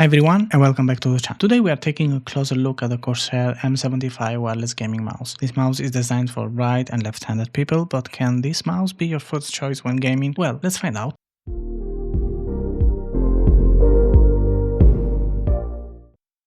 Hi everyone and welcome back to the channel. Today we are taking a closer look at the Corsair M75 wireless gaming mouse. This mouse is designed for right and left-handed people, but can this mouse be your first choice when gaming? Well, let's find out.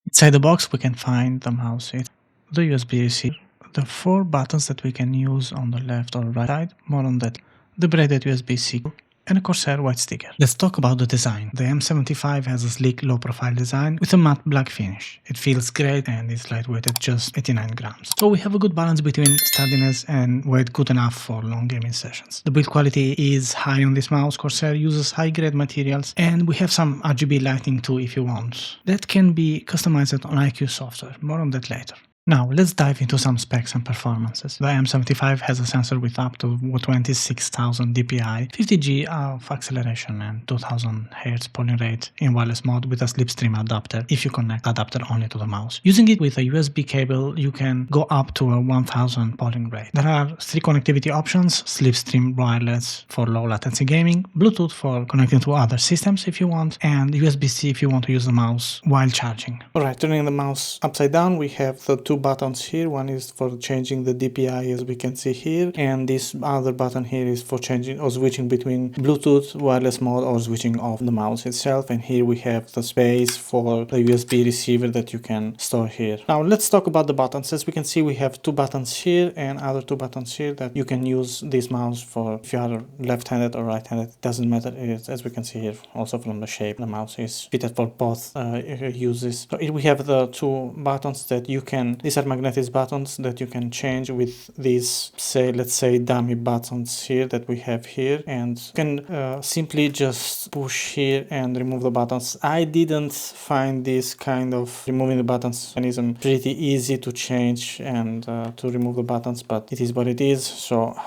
Inside the box we can find the mouse, the USB-C, the 4 buttons that we can use on the left or right side, more on that, the braided USB-C, and a Corsair white sticker. Let's talk about the design. The M75 has a sleek low-profile design with a matte black finish. It feels great and it's lightweight at just 89 grams. So we have a good balance between sturdiness and weight, good enough for long gaming sessions. The build quality is high on this mouse. Corsair uses high-grade materials, and we have some RGB lighting too if you want. That can be customized on iCue software. More on that later. Now, let's dive into some specs and performances. The M75 has a sensor with up to 26,000 dpi, 50G of acceleration and 2000 Hz polling rate in wireless mode with a slipstream adapter if you connect the adapter only to the mouse. Using it with a USB cable, you can go up to a 1000 polling rate. There are 3 connectivity options: slipstream wireless for low latency gaming, Bluetooth for connecting to other systems if you want, and USB-C if you want to use the mouse while charging. Alright, turning the mouse upside down, we have the 2 buttons here. One is for changing the DPI, as we can see here, and this other button here is for changing or switching between Bluetooth, wireless mode, or switching off the mouse itself. And here we have the space for the USB receiver that you can store here. Now let's talk about the buttons. As we can see, we have 2 buttons here and other 2 buttons here that you can use this mouse for if you are left-handed or right-handed. It doesn't matter. As we can see here, also from the shape, the mouse is fitted for both uses. So here we have the 2 buttons that you can. These are magnetic buttons that you can change with these, let's say dummy buttons here that we have here, and you can simply just push here and remove the buttons. I didn't find this kind of removing the buttons mechanism pretty easy to change and to remove the buttons, but it is what it is. So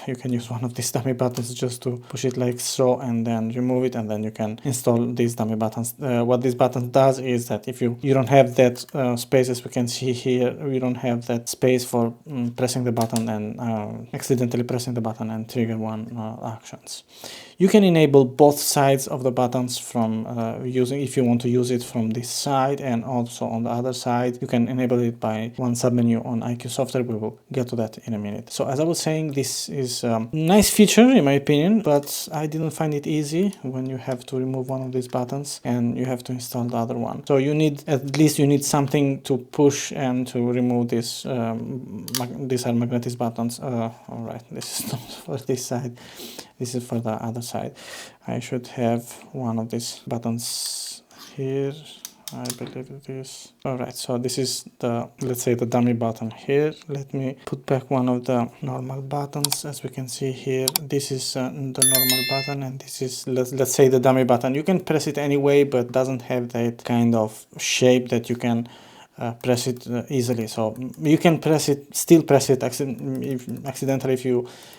you can use one of these dummy buttons just to push it like so and then remove it, and then you can install these dummy buttons. What this button does is that if you don't have that space, as we can see here, we don't have that space for pressing the button and accidentally pressing the button and trigger one actions. You can enable both sides of the buttons from using, if you want to use it from this side and also on the other side. You can enable it by one submenu on iCue software. We will get to that in a minute. So as I was saying, this is a nice feature in my opinion, but I didn't find it easy when you have to remove one of these buttons and you have to install the other one. So you need, at least you need something to push and to remove this. These are magnetic buttons. Alright, this is not for this side. This is for the other side. I should have one of these buttons here. I believe it is. Alright, so this is the, let's say, the dummy button here. Let me put back one of the normal buttons. As we can see here, this is the normal button, and this is, let's say, the dummy button. You can press it anyway, but doesn't have that kind of shape that you can press it easily. So you can still press it accidentally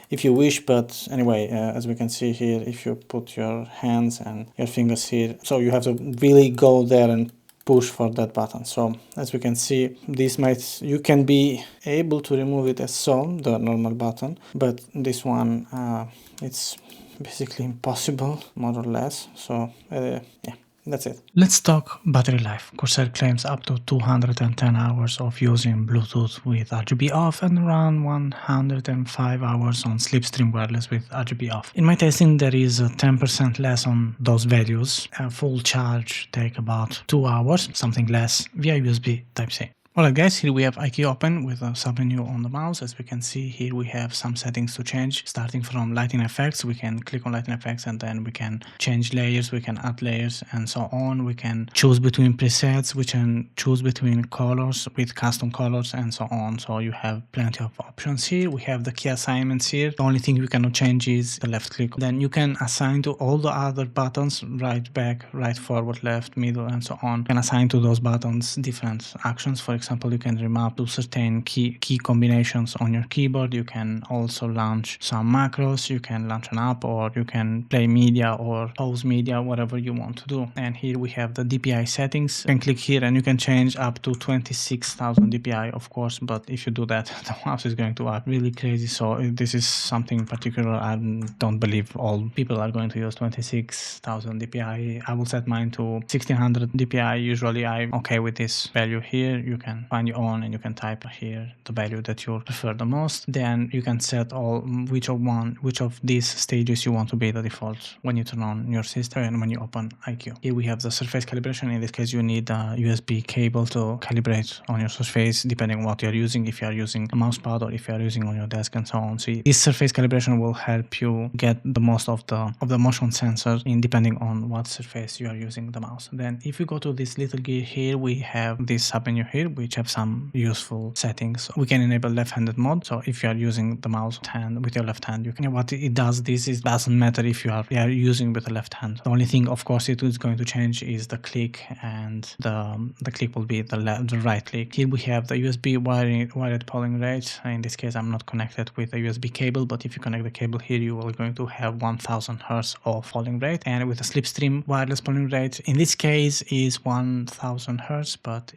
if you wish, but anyway, as we can see here, if you put your hands and your fingers here, so you have to really go there and push for that button. So as we can see, you can be able to remove it as so, the normal button, but this one it's basically impossible, more or less. So yeah, that's it. Let's talk battery life. Corsair claims up to 210 hours of using Bluetooth with RGB off and around 105 hours on slipstream wireless with RGB off. In my testing, there is 10% less on those values. A full charge take about 2 hours, something less via USB Type-C. Alright guys, here we have iCue open with a submenu on the mouse. As we can see here, we have some settings to change. Starting from lighting effects, we can click on lighting effects and then we can change layers, we can add layers and so on. We can choose between presets, we can choose between colors with custom colors and so on. So you have plenty of options here. We have the key assignments here. The only thing we cannot change is the left click. Then you can assign to all the other buttons, right back, right forward, left, middle and so on. You can assign to those buttons different actions. For example, example, you can remap to certain key combinations on your keyboard. You can also launch some macros, you can launch an app, or you can play media or pause media, whatever you want to do. And here we have the DPI settings. You can click here and you can change up to 26,000 DPI, of course, but if you do that, the mouse is going to act really crazy. So this is something particular. I don't believe all people are going to use 26,000 DPI. I will set mine to 1600 DPI. Usually I'm okay with this value here. You can find your own and you can type here the value that you prefer the most. Then you can set which of these stages you want to be the default when you turn on your system and when you open iCue. Here we have the surface calibration. In this case, you need a USB cable to calibrate on your surface depending on what you're using, if you are using a mouse pad or if you are using on your desk and so on. So this surface calibration will help you get the most of the motion sensor in depending on what surface you are using the mouse. Then if you go to this little gear here, we have this submenu here which have some useful settings. We can enable left-handed mode. So if you are using the mouse hand with your left hand, you can. What it does, this is doesn't matter if you are using with the left hand. The only thing, of course, it is going to change is the click, and the click will be the right click. Here we have the USB wired polling rate. In this case, I'm not connected with a USB cable, but if you connect the cable here, you are going to have 1000 Hz of polling rate, and with a slipstream wireless polling rate, in this case is 1000 Hz. But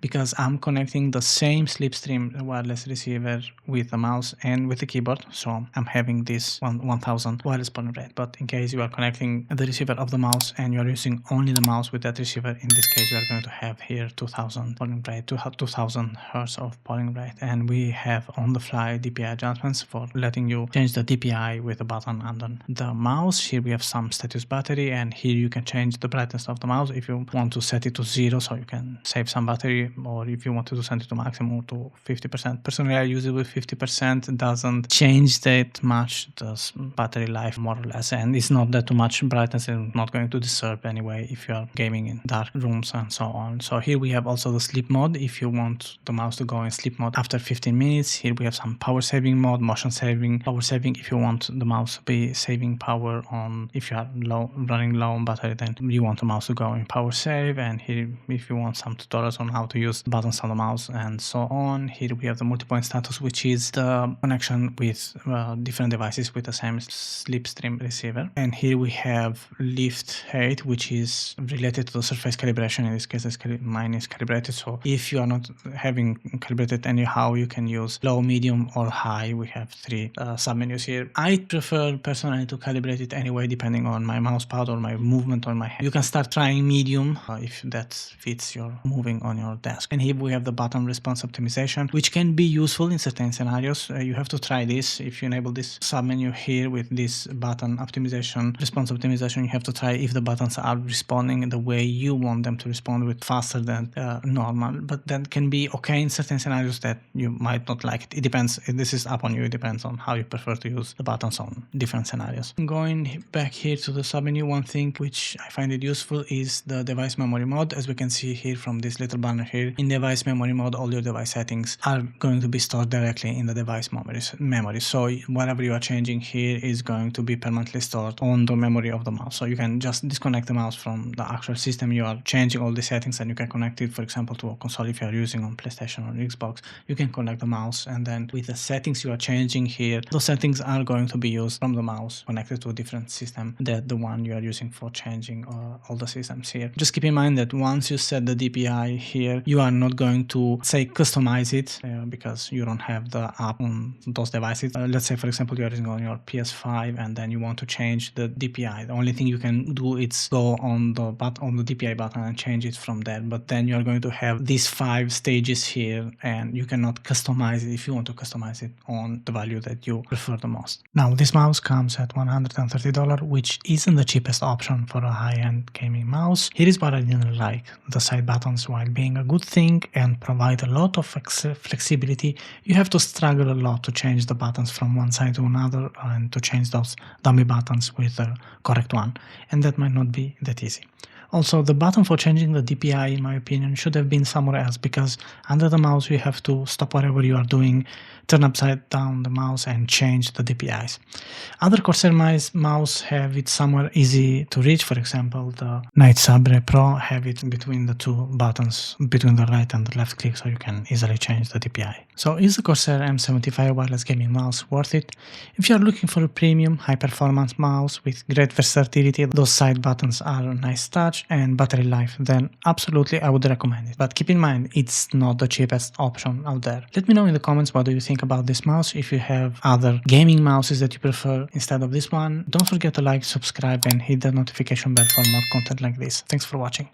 because I'm connecting the same slipstream wireless receiver with the mouse and with the keyboard, so I'm having this 1000 wireless polling rate. But in case you are connecting the receiver of the mouse and you are using only the mouse with that receiver, in this case you are going to have here 2000 polling rate, 2000 Hz of polling rate. And we have on the fly DPI adjustments for letting you change the DPI with a button under the mouse. Here we have some status battery, and here you can change the brightness of the mouse if you want to set it to 0, so you can save some battery, or if you want to set it to maximum to 50%. Personally, I use it with 50%. It doesn't change that much the battery life, more or less, and it's not that too much brightness and not going to disturb anyway if you are gaming in dark rooms and so on. So here we have also the sleep mode. If you want the mouse to go in sleep mode after 15 minutes, here we have some power saving mode, motion saving, power saving. If you want the mouse to be saving power on, if you are running low on battery, then you want the mouse to go in power save. And here, if you want some tutorials on how to use the buttons on the mouse and so on, here we have the multi-point status, which is the connection with different devices with the same slipstream receiver. And here we have lift height, which is related to the surface calibration. In this case, mine is calibrated, so if you are not having calibrated anyhow, you can use low, medium or high. We have 3 submenus here. I prefer personally to calibrate it anyway depending on my mouse pad or my movement on my hand. You can start trying medium if that fits your moving on your desk. And here we have the button response optimization, which can be useful in certain scenarios. You have to try this. If you enable this submenu here with this button optimization, response optimization, you have to try if the buttons are responding the way you want them to respond, with faster than normal. But that can be okay in certain scenarios that you might not like it. It depends. This is up on you. It depends on how you prefer to use the buttons on different scenarios. Going back here to the submenu, one thing which I find it useful is the device memory mode. As we can see here from this little banner here, in device memory mode, all your device settings are going to be stored directly in the device memory. So whatever you are changing here is going to be permanently stored on the memory of the mouse. So you can just disconnect the mouse from the actual system. You are changing all the settings and you can connect it, for example, to a console. If you are using on PlayStation or Xbox, you can connect the mouse, and then with the settings you are changing here, those settings are going to be used from the mouse connected to a different system than the one you are using for changing all the systems here. Just keep in mind that once you set the DPI here, you are not going to say customize it because you don't have the app on those devices. Let's say, for example, you are using on your PS5 and then you want to change the DPI. The only thing you can do is go on the DPI button and change it from there. But then you are going to have these 5 stages here, and you cannot customize it if you want to customize it on the value that you prefer the most. Now, this mouse comes at $130, which isn't the cheapest option for a high-end gaming mouse. Here is what I didn't like. The side buttons, while being a good thing and provide a lot of flexibility, you have to struggle a lot to change the buttons from one side to another and to change those dummy buttons with the correct one. And that might not be that easy. Also, the button for changing the DPI, in my opinion, should have been somewhere else, because under the mouse you have to stop whatever you are doing, turn upside down the mouse and change the DPIs. Other Corsair mouse have it somewhere easy to reach. For example, the Night Sabre Pro have it between the two buttons, between the right and the left click, so you can easily change the DPI. So is the Corsair M75 wireless gaming mouse worth it? If you are looking for a premium, high-performance mouse with great versatility, those side buttons are a nice touch, and battery life, then absolutely I would recommend it. But keep in mind, it's not the cheapest option out there. Let me know in the comments what do you think about this mouse, if you have other gaming mouses that you prefer instead of this one. Don't forget to like, subscribe and hit the notification bell for more content like this. Thanks for watching.